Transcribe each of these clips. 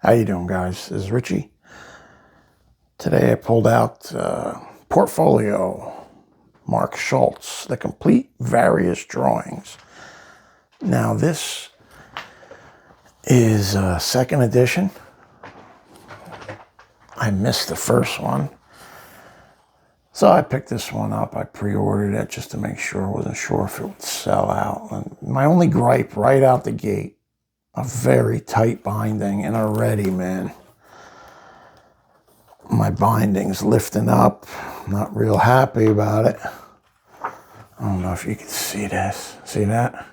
How you doing, guys? This is Richie. Today I pulled out Portfolio, Mark Schultz, the complete various drawings. Now this is a second edition. I missed the first one, so I picked this one up. I pre-ordered it just to make sure. I wasn't sure if it would sell out. And my only gripe right out the gate, a very tight binding, and already, man, my binding's lifting up. I'm not real happy about it. I don't know if you can see this. See that?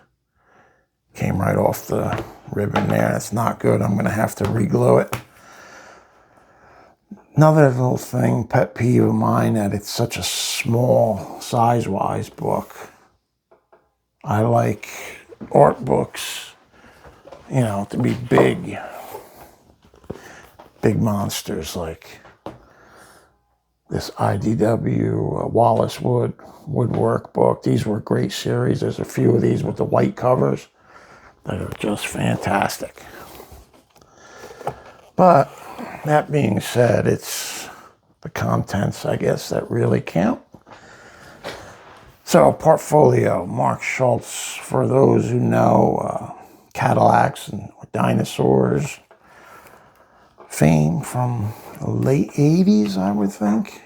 Came right off the ribbon there. That's not good. I'm going to have to re-glue it. Another little thing, pet peeve of mine, that it's such a small size-wise book. I like art books, you know, to be big. Big monsters like this IDW Wallace woodwork book. These were a great series. There's a few of these with the white covers that are just fantastic. But that being said, it's the contents, I guess, that really count. So, Portfolio, Mark Schultz, for those who know, Cadillacs and dinosaurs, fame from the late 80s, I would think.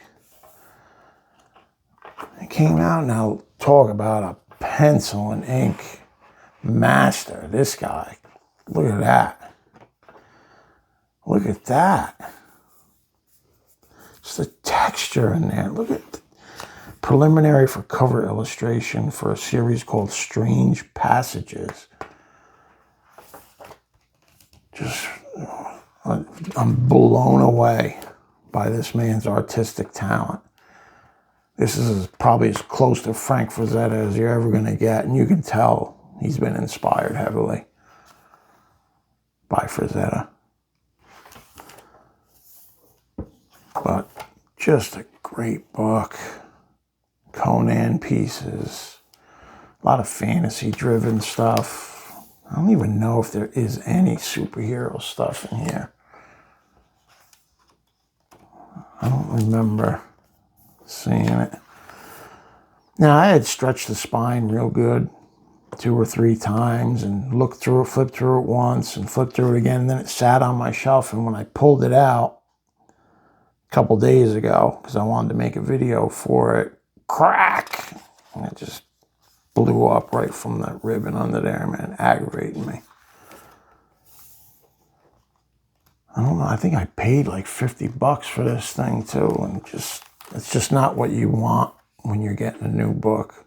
It came out. Now, talk about a pencil and ink master. This guy, look at that. Look at that. Just the texture in there. Look at the preliminary for cover illustration for a series called Strange Passages. Just, I'm blown away by this man's artistic talent. This is probably as close to Frank Frazetta as you're ever going to get, and you can tell he's been inspired heavily by Frazetta. But just a great book. Conan pieces. A lot of fantasy-driven stuff. I don't even know if there is any superhero stuff in here. I don't remember seeing it. Now, I had stretched the spine real good 2 or 3 times and looked through it, flipped through it once and flipped through it again, and then it sat on my shelf, and when I pulled it out a couple days ago, because I wanted to make a video for it, crack! And it just blew up right from the ribbon under there, man, aggravating me. I don't know, I think I paid like $50 for this thing too, and it's just not what you want when you're getting a new book.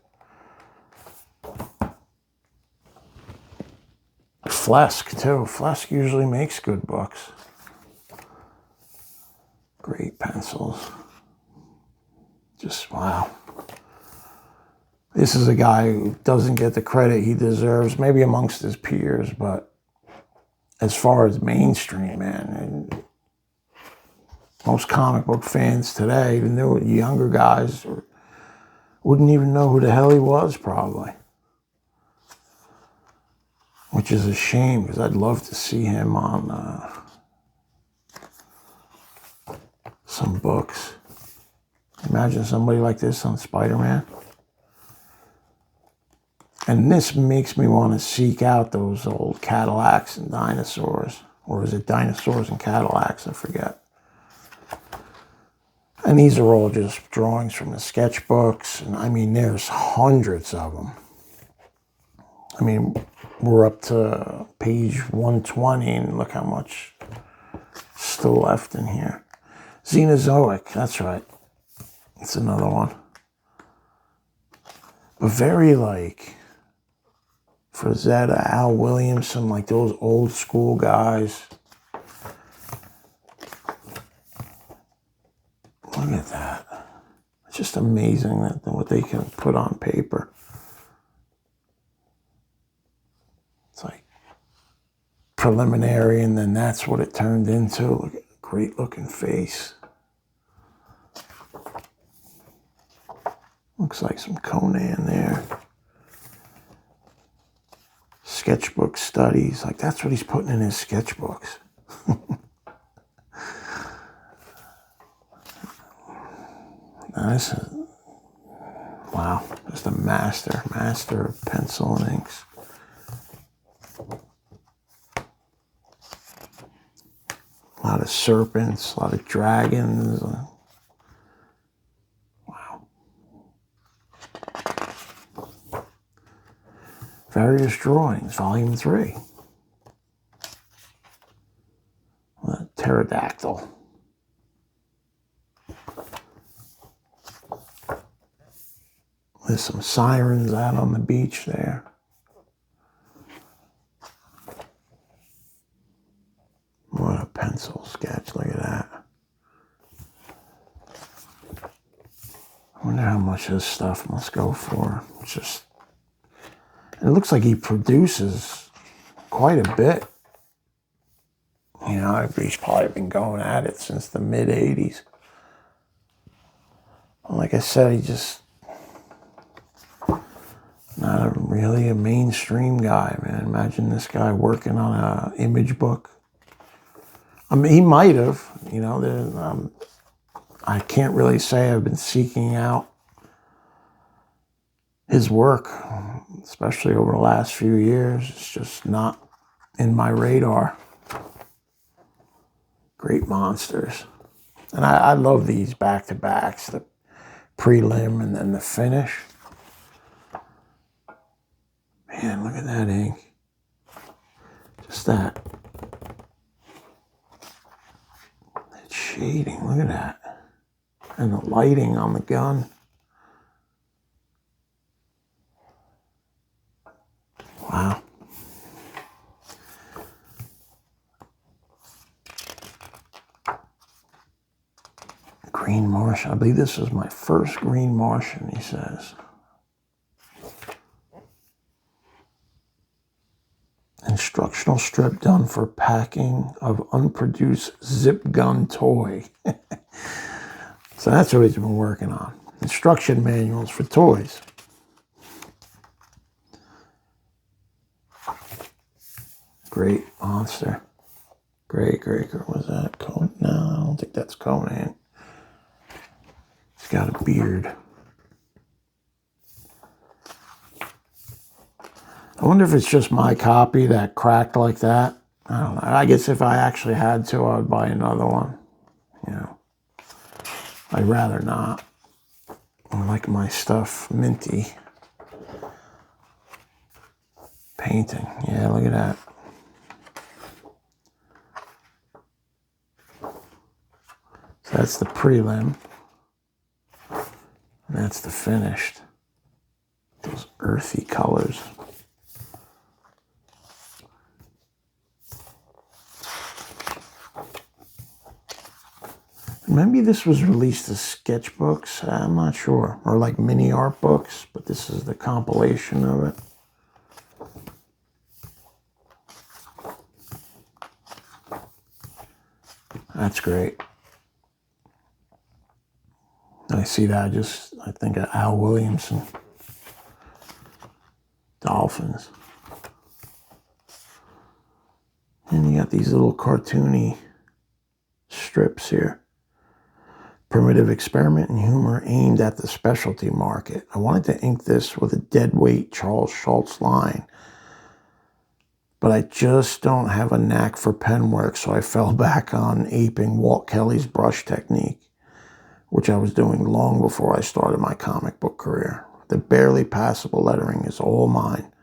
Flesk too. Flesk usually makes good books. Great pencils. Just wow. This is a guy who doesn't get the credit he deserves, maybe amongst his peers, but as far as mainstream, man, and most comic book fans today, even though younger guys, wouldn't even know who the hell he was, probably. Which is a shame, because I'd love to see him on some books. Imagine somebody like this on Spider-Man. And this makes me want to seek out those old Cadillacs and dinosaurs. Or is it dinosaurs and Cadillacs? I forget. And these are all just drawings from the sketchbooks. And I mean, there's hundreds of them. I mean, we're up to page 120, and look how much is still left in here. Xenozoic, that's right. It's another one. But very like Frazetta, Al Williamson, like those old school guys. Look at that. It's just amazing that what they can put on paper. It's like preliminary, and then that's what it turned into. Look at the great looking face. Looks like some Conan there. Sketchbook studies. Like, that's what he's putting in his sketchbooks. This is, wow, just a master of pencil and inks. A lot of serpents, a lot of dragons. Wow. Various drawings, volume 3. Pterodactyl. There's some sirens out on the beach there. What a pencil sketch, look at that. I wonder how much this stuff must go for. It's just, it looks like he produces quite a bit. You know, he's probably been going at it since the mid-'80s. Like I said, he just not really a mainstream guy, man. Imagine this guy working on a image book. I mean, he might have, you know, I can't really say I've been seeking out his work, especially over the last few years. It's just not in my radar. Great monsters. And I love these back-to-backs, the prelim and then the finish. Man, look at that ink. Just that shading, look at that. And the lighting on the gun. Wow. Green Martian. I believe this is my first Green Martian, he says. Instructional strip done for packing of unproduced zip gun toy. So that's what he's been working on. Instruction manuals for toys. Great monster. Great. Was that Conan? No, I don't think that's Conan. He's got a beard. I wonder if it's just my copy that cracked like that. I don't know. I guess if I actually had to, I would buy another one. You know, I'd rather not. I like my stuff minty. Painting. Yeah, look at that. So that's the prelim. And that's the finished. Those earthy colors. Maybe this was released as sketchbooks. I'm not sure. Or like mini art books. But this is the compilation of it. That's great. I see that. I think of Al Williamson. Dolphins. And you got these little cartoony strips here. Primitive experiment and humor aimed at the specialty market. I wanted to ink this with a deadweight Charles Schultz line, but I just don't have a knack for pen work, so I fell back on aping Walt Kelly's brush technique, which I was doing long before I started my comic book career. The barely passable lettering is all mine.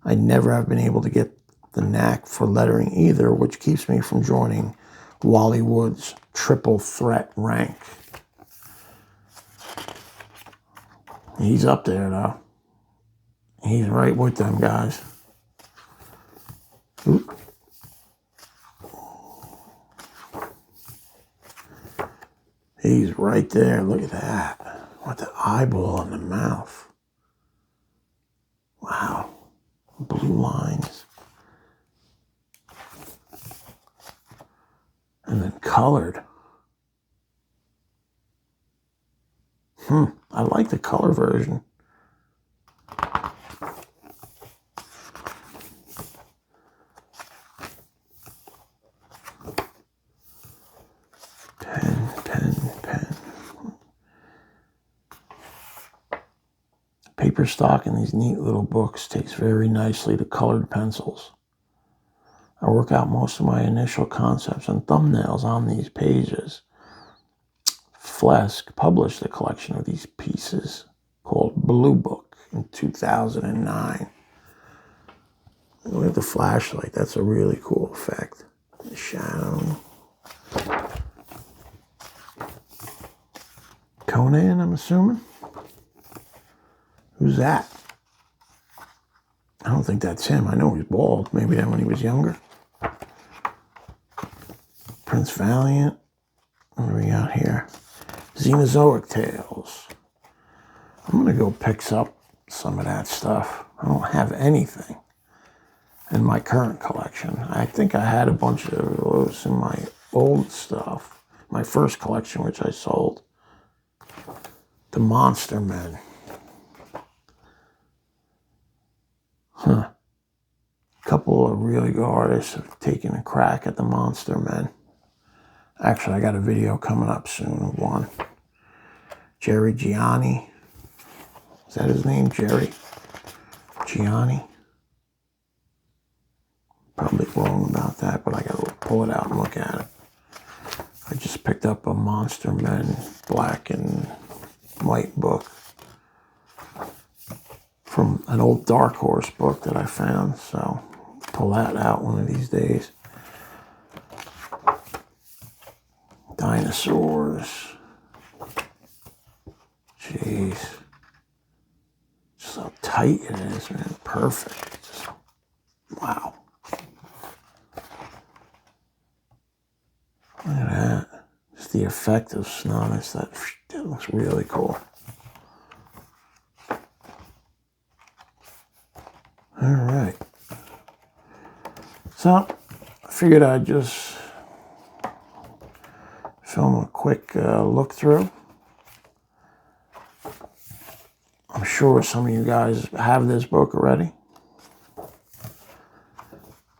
I never have been able to get the knack for lettering either, which keeps me from joining Wally Wood's triple threat rank. He's up there, though. He's right with them guys. Oop. He's right there. Look at that. What the eyeball in the mouth. Wow. Blue lines. And then colored. I like the color version. Pen. Paper stock in these neat little books takes very nicely to colored pencils. I work out most of my initial concepts and thumbnails on these pages. Flesk published a collection of these pieces called Blue Book in 2009. Look at the flashlight. That's a really cool effect. The shadow. Conan, I'm assuming. Who's that? I don't think that's him. I know he's bald. Maybe that when he was younger. Prince Valiant. What do we got here? Xenozoic Tales. I'm going to go pick up some of that stuff. I don't have anything in my current collection. I think I had a bunch of those in my old stuff. My first collection, which I sold. The Monster Men. Huh. A couple of really good artists have taken a crack at the Monster Men. Actually, I got a video coming up soon of one. Jerry Gianni. Is that his name? Jerry Gianni? Probably wrong about that, but I got to pull it out and look at it. I just picked up a Monster Men black and white book from an old Dark Horse book that I found, so pull that out one of these days. Dinosaurs. Jeez. Just how tight it is, man. Perfect. Just, wow. Look at that. Just the effect of snow. That looks really cool. All right. So, I figured I'd just film a quick look through. I'm sure some of you guys have this book already.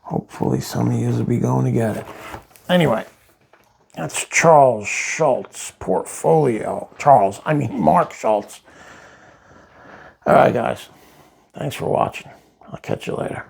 Hopefully some of you will be going to get it. Anyway, that's Charles Schultz portfolio. Mark Schultz. All right, guys. Thanks for watching. I'll catch you later.